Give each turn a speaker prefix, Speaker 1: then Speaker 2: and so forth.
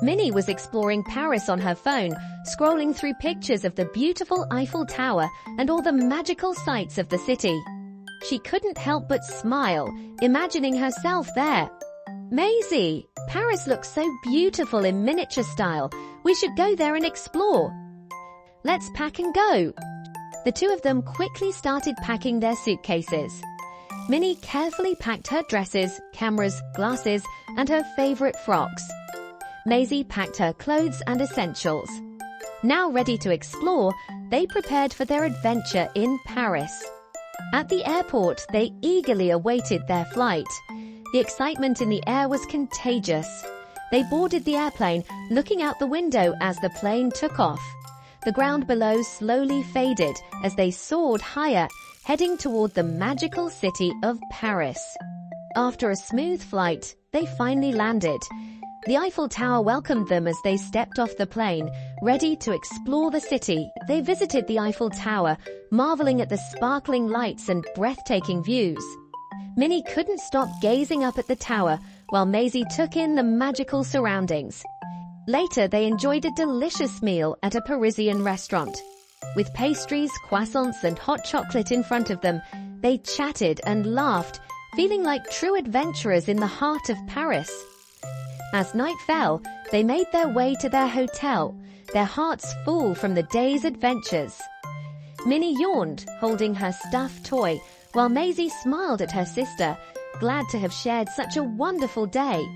Speaker 1: Minnie was exploring Paris on her phone, scrolling through pictures of the beautiful Eiffel Tower and all the magical sights of the city. She couldn't help but smile, imagining herself there. "Maisie, Paris looks so beautiful in miniature style. We should go there and explore." "Let's pack and go." The two of them quickly started packing their suitcases. Minnie carefully packed her dresses, cameras, glasses, and her favorite frocks. Maisie packed her clothes and essentials. Now ready to explore, they prepared for their adventure in Paris. At the airport, they eagerly awaited their flight. The excitement in the air was contagious. They boarded the airplane, looking out the window as the plane took off. The ground below slowly faded as they soared higher, heading toward the magical city of Paris. After a smooth flight, they finally landed. The Eiffel Tower welcomed them as they stepped off the plane, ready to explore the city. They visited the Eiffel Tower, marveling at the sparkling lights and breathtaking views. Minnie couldn't stop gazing up at the tower, while Maisie took in the magical surroundings. Later, they enjoyed a delicious meal at a Parisian restaurant. With pastries, croissants, and hot chocolate in front of them, they chatted and laughed, feeling like true adventurers in the heart of Paris. As night fell, they made their way to their hotel, their hearts full from the day's adventures. Minnie yawned, holding her stuffed toy, while Maisie smiled at her sister, glad to have shared such a wonderful day.